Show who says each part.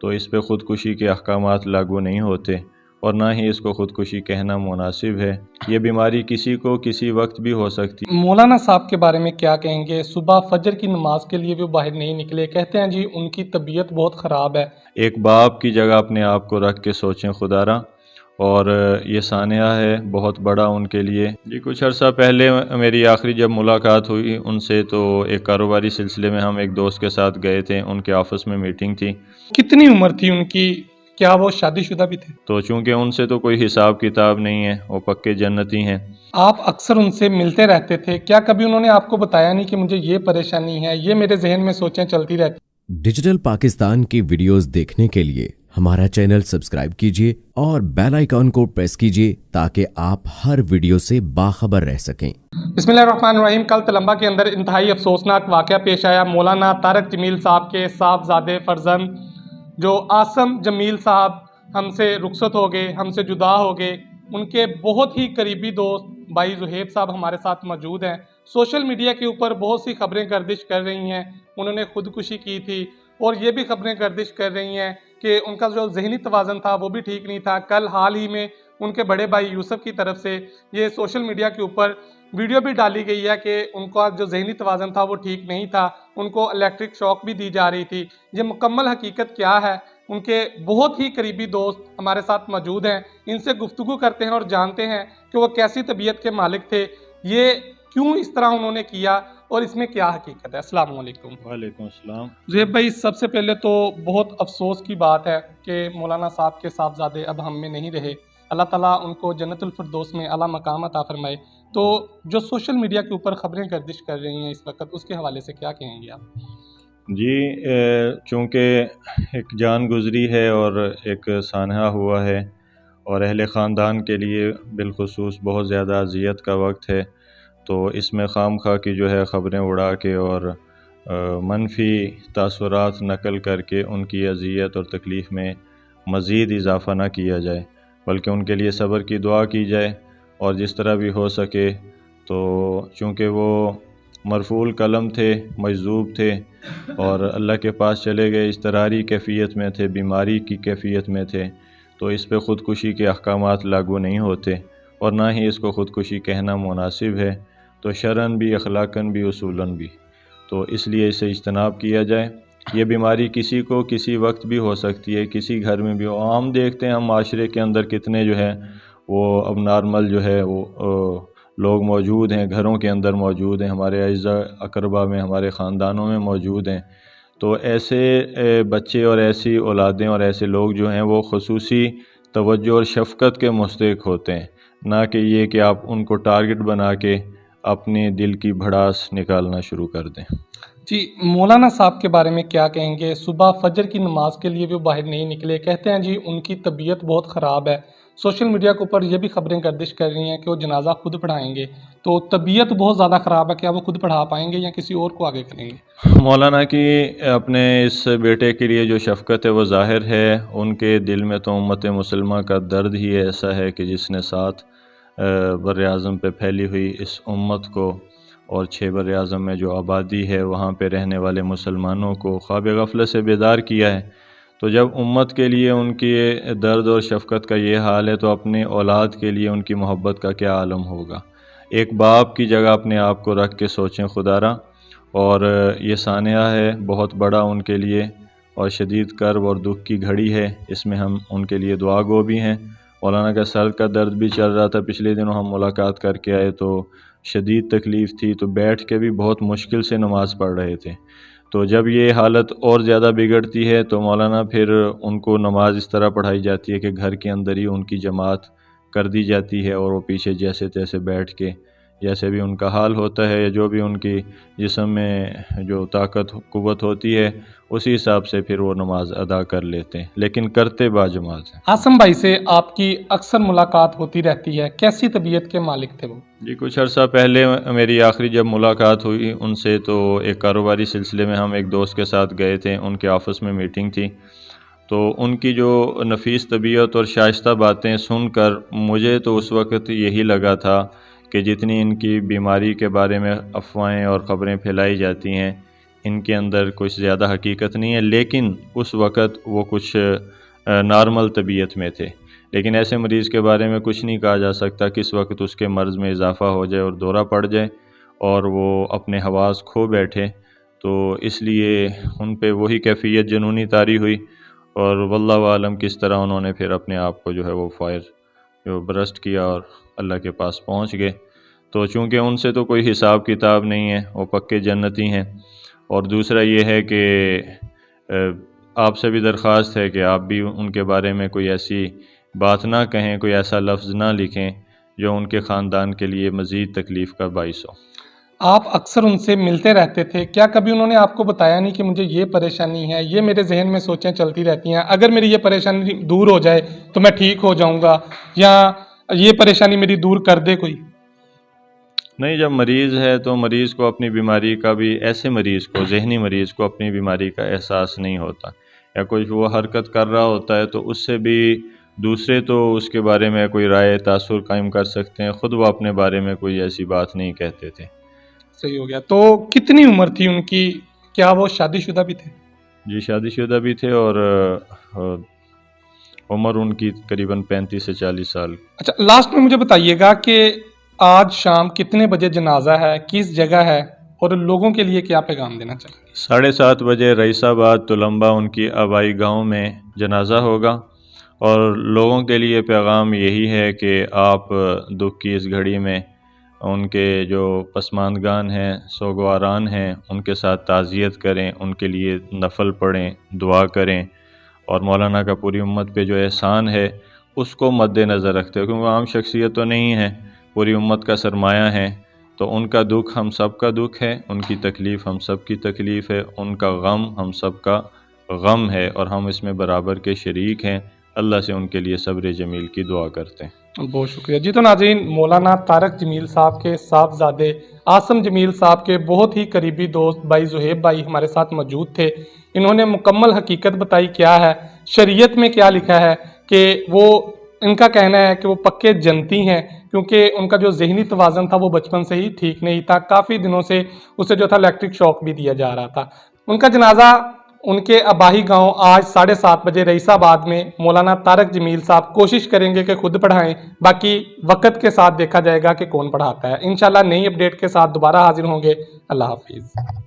Speaker 1: تو اس پہ خودکشی کے احکامات لاگو نہیں ہوتے اور نہ ہی اس کو خودکشی کہنا مناسب ہے۔ یہ بیماری کسی کو کسی وقت بھی ہو سکتی۔
Speaker 2: مولانا صاحب کے بارے میں کیا کہیں گے؟ صبح فجر کی نماز کے لیے بھی باہر نہیں نکلے، کہتے ہیں جی ان کی طبیعت بہت خراب ہے۔
Speaker 1: ایک باپ کی جگہ اپنے آپ کو رکھ کے سوچیں خدا را، اور یہ سانحہ ہے بہت بڑا ان کے لیے۔ جی کچھ عرصہ پہلے میری آخری جب ملاقات ہوئی ان سے تو ایک کاروباری سلسلے میں ہم ایک دوست کے ساتھ گئے تھے، ان کے آفس میں میٹنگ تھی۔
Speaker 2: کتنی عمر تھی ان کی؟ کیا وہ شادی شدہ بھی تھے؟
Speaker 1: تو چونکہ ان سے تو کوئی حساب کتاب نہیں ہے، وہ پکے جنتی ہیں۔
Speaker 2: آپ اکثر ان سے ملتے رہتے تھے، کیا کبھی انہوں نے آپ کو بتایا نہیں کہ مجھے یہ پریشانی ہے، یہ میرے ذہن میں سوچیں چلتی رہتی؟
Speaker 3: ڈیجیٹل پاکستان کی ویڈیوز دیکھنے کے لیے ہمارا چینل سبسکرائب کیجیے اور بیل آئیکن کو پریس کیجیے تاکہ آپ ہر ویڈیو سے باخبر رہ سکیں۔
Speaker 2: بسم اللہ الرحمن الرحیم۔ کل تلمبہ کے اندر انتہائی افسوسناک واقعہ پیش آیا۔ مولانا طارق جمیل صاحب کے صاحبزادے فرزند جو عاصم جمیل صاحب ہم سے رخصت ہو گئے، ہم سے جدا ہو گئے۔ ان کے بہت ہی قریبی دوست بھائی زہیب صاحب ہمارے ساتھ موجود ہیں۔ سوشل میڈیا کے اوپر بہت سی خبریں گردش کر رہی ہیں، انہوں نے خودکشی کی تھی، اور یہ بھی خبریں گردش کر رہی ہیں کہ ان کا جو ذہنی توازن تھا وہ بھی ٹھیک نہیں تھا۔ کل حال ہی میں ان کے بڑے بھائی یوسف کی طرف سے یہ سوشل میڈیا کے اوپر ویڈیو بھی ڈالی گئی ہے کہ ان کا جو ذہنی توازن تھا وہ ٹھیک نہیں تھا، ان کو الیکٹرک شاک بھی دی جا رہی تھی۔ یہ مکمل حقیقت کیا ہے؟ ان کے بہت ہی قریبی دوست ہمارے ساتھ موجود ہیں، ان سے گفتگو کرتے ہیں اور جانتے ہیں کہ وہ کیسی طبیعت کے مالک تھے، یہ کیوں اس طرح انہوں نے کیا اور اس میں کیا حقیقت ہے۔ السلام علیکم۔
Speaker 1: وعلیکم السلام۔
Speaker 2: زہیب بھائی، سب سے پہلے تو بہت افسوس کی بات ہے کہ مولانا صاحب کے صاحبزادے اب ہم میں نہیں رہے۔ اللہ تعالیٰ ان کو جنت الفردوس میں اعلیٰ مقام عطا فرمائے۔ تو جو سوشل میڈیا کے اوپر خبریں گردش کر رہی ہیں اس وقت، اس کے حوالے سے کیا کہیں گے آپ؟
Speaker 1: جی چونکہ ایک جان گزری ہے اور ایک سانحہ ہوا ہے، اور اہل خاندان کے لیے بالخصوص بہت زیادہ اذیت کا وقت ہے، تو اس میں خام خواہ کی جو ہے خبریں اڑا کے اور منفی تاثرات نقل کر کے ان کی اذیت اور تکلیف میں مزید اضافہ نہ کیا جائے، بلکہ ان کے لیے صبر کی دعا کی جائے، اور جس طرح بھی ہو سکے تو چونکہ وہ مرفوع قلم تھے، مجذوب تھے، اور اللہ کے پاس چلے گئے، اضطراری کیفیت میں تھے، بیماری کی کیفیت میں تھے، تو اس پہ خودکشی کے احکامات لاگو نہیں ہوتے اور نہ ہی اس کو خودکشی کہنا مناسب ہے، تو شرعاً بھی، اخلاقاً بھی، اصولاً بھی، تو اس لیے اسے اجتناب کیا جائے۔ یہ بیماری کسی کو کسی وقت بھی ہو سکتی ہے، کسی گھر میں بھی ہو۔ عام دیکھتے ہیں ہم معاشرے کے اندر کتنے جو ہے وہ اب نارمل جو ہے وہ لوگ موجود ہیں، گھروں کے اندر موجود ہیں، ہمارے اعزاء اقربا میں، ہمارے خاندانوں میں موجود ہیں، تو ایسے بچے اور ایسی اولادیں اور ایسے لوگ جو ہیں وہ خصوصی توجہ اور شفقت کے مستحق ہوتے ہیں، نہ کہ یہ کہ آپ ان کو ٹارگٹ بنا کے اپنے دل کی بھڑاس نکالنا شروع کر دیں۔
Speaker 2: جی مولانا صاحب کے بارے میں کیا کہیں گے؟ صبح فجر کی نماز کے لیے بھی باہر نہیں نکلے، کہتے ہیں جی ان کی طبیعت بہت خراب ہے۔ سوشل میڈیا کے اوپر یہ بھی خبریں گردش کر رہی ہیں کہ وہ جنازہ خود پڑھائیں گے، تو طبیعت بہت زیادہ خراب ہے، کیا وہ خود پڑھا پائیں گے یا کسی اور کو آگے کریں گے؟
Speaker 1: مولانا کی اپنے اس بیٹے کے لیے جو شفقت ہے وہ ظاہر ہے، ان کے دل میں تو امت مسلمہ کا درد ہی ایسا ہے کہ جس نے 7 بر اعظم پہ پھیلی ہوئی اس امت کو اور 6 بر اعظم میں جو آبادی ہے وہاں پہ رہنے والے مسلمانوں کو خواب غفلت سے بیدار کیا ہے۔ تو جب امت کے لیے ان کی درد اور شفقت کا یہ حال ہے تو اپنے اولاد کے لیے ان کی محبت کا کیا عالم ہوگا۔ ایک باپ کی جگہ اپنے آپ کو رکھ کے سوچیں خدا را، اور یہ سانحہ ہے بہت بڑا ان کے لیے، اور شدید کرب اور دکھ کی گھڑی ہے، اس میں ہم ان کے لیے دعا گو بھی ہیں۔ مولانا کا سر کا درد بھی چل رہا تھا، پچھلے دنوں ہم ملاقات کر کے آئے تو شدید تکلیف تھی، تو بیٹھ کے بھی بہت مشکل سے نماز پڑھ رہے تھے۔ تو جب یہ حالت اور زیادہ بگڑتی ہے تو مولانا پھر ان کو نماز اس طرح پڑھائی جاتی ہے کہ گھر کے اندر ہی ان کی جماعت کر دی جاتی ہے، اور وہ پیچھے جیسے تیسے بیٹھ کے جیسے بھی ان کا حال ہوتا ہے، جو بھی ان کی جسم میں جو طاقت قوت ہوتی ہے اسی حساب سے پھر وہ نماز ادا کر لیتے ہیں، لیکن کرتے با جماعت ہیں۔
Speaker 2: عاصم بھائی سے آپ کی اکثر ملاقات ہوتی رہتی ہے، کیسی طبیعت کے مالک تھے وہ؟
Speaker 1: جی کچھ عرصہ پہلے میری آخری جب ملاقات ہوئی ان سے تو ایک کاروباری سلسلے میں ہم ایک دوست کے ساتھ گئے تھے، ان کے آفس میں میٹنگ تھی، تو ان کی جو نفیس طبیعت اور شائستہ باتیں سن کر مجھے تو اس وقت یہی لگا تھا کہ جتنی ان کی بیماری کے بارے میں افواہیں اور خبریں پھیلائی جاتی ہیں ان کے اندر کچھ زیادہ حقیقت نہیں ہے، لیکن اس وقت وہ کچھ نارمل طبیعت میں تھے۔ لیکن ایسے مریض کے بارے میں کچھ نہیں کہا جا سکتا، کس وقت اس کے مرض میں اضافہ ہو جائے اور دورہ پڑ جائے اور وہ اپنے حواس کھو بیٹھے، تو اس لیے ان پہ وہی کیفیت جنونی طاری ہوئی، اور واللہ عالم کس طرح انہوں نے پھر اپنے آپ کو جو ہے وہ فائر جو برسٹ کیا اور اللہ کے پاس پہنچ گئے۔ تو چونکہ ان سے تو کوئی حساب کتاب نہیں ہے، وہ پکے جنتی ہیں۔ اور دوسرا یہ ہے کہ آپ سے بھی درخواست ہے کہ آپ بھی ان کے بارے میں کوئی ایسی بات نہ کہیں، کوئی ایسا لفظ نہ لکھیں جو ان کے خاندان کے لیے مزید تکلیف کا باعث ہو۔
Speaker 2: آپ اکثر ان سے ملتے رہتے تھے، کیا کبھی انہوں نے آپ کو بتایا نہیں کہ مجھے یہ پریشانی ہے، یہ میرے ذہن میں سوچیں چلتی رہتی ہیں، اگر میری یہ پریشانی دور ہو جائے تو میں ٹھیک ہو جاؤں گا، یا یہ پریشانی میری دور کر دے کوئی؟
Speaker 1: نہیں، جب مریض ہے تو مریض کو اپنی بیماری کا بھی، ایسے مریض کو، ذہنی مریض کو اپنی بیماری کا احساس نہیں ہوتا، یا کچھ وہ حرکت کر رہا ہوتا ہے تو اس سے بھی دوسرے تو اس کے بارے میں کوئی رائے تاثر قائم کر سکتے ہیں، خود وہ اپنے بارے میں کوئی ایسی بات نہیں کہتے تھے۔
Speaker 2: صحیح ہو گیا۔ تو کتنی عمر تھی ان کی؟ کیا وہ شادی شدہ بھی تھے؟
Speaker 1: جی شادی شدہ بھی تھے، اور عمر ان کی قریباً 35 سے 40 سال۔
Speaker 2: اچھا، لاسٹ میں مجھے بتائیے گا کہ آج شام کتنے بجے جنازہ ہے، کس جگہ ہے، اور لوگوں کے لیے کیا پیغام دینا چاہیں گے؟
Speaker 1: 7:30 بجے رئیس آباد تلمبہ ان کی آبائی گاؤں میں جنازہ ہوگا، اور لوگوں کے لیے پیغام یہی ہے کہ آپ دکھ کی اس گھڑی میں ان کے جو پسماندگان ہیں، سوگواران ہیں، ان کے ساتھ تعزیت کریں، ان کے لیے نفل پڑھیں، دعا کریں، اور مولانا کا پوری امت پہ جو احسان ہے اس کو مد نظر رکھتے ہیں، کیونکہ عام شخصیت تو نہیں ہے، پوری امت کا سرمایہ ہے، تو ان کا دکھ ہم سب کا دکھ ہے، ان کی تکلیف ہم سب کی تکلیف ہے، ان کا غم ہم سب کا غم ہے، اور ہم اس میں برابر کے شریک ہیں۔ اللہ سے ان کے لیے صبر جمیل کی دعا کرتے ہیں۔
Speaker 2: بہت شکریہ جی۔ تو ناظرین، مولانا طارق جمیل صاحب کے صاحبزادے عاصم جمیل صاحب کے بہت ہی قریبی دوست بھائی زہیب بھائی ہمارے ساتھ موجود تھے۔ انہوں نے مکمل حقیقت بتائی کیا ہے، شریعت میں کیا لکھا ہے، کہ وہ ان کا کہنا ہے کہ وہ پکے جنتی ہیں، کیونکہ ان کا جو ذہنی توازن تھا وہ بچپن سے ہی ٹھیک نہیں تھا، کافی دنوں سے اسے جو تھا الیکٹرک شاک بھی دیا جا رہا تھا۔ ان کا جنازہ ان کے آبائی گاؤں آج 7:30 بجے رئیس آباد میں مولانا طارق جمیل صاحب کوشش کریں گے کہ خود پڑھائیں، باقی وقت کے ساتھ دیکھا جائے گا کہ کون پڑھاتا ہے۔ انشاءاللہ نئی اپڈیٹ کے ساتھ دوبارہ حاضر ہوں گے۔ اللہ حافظ۔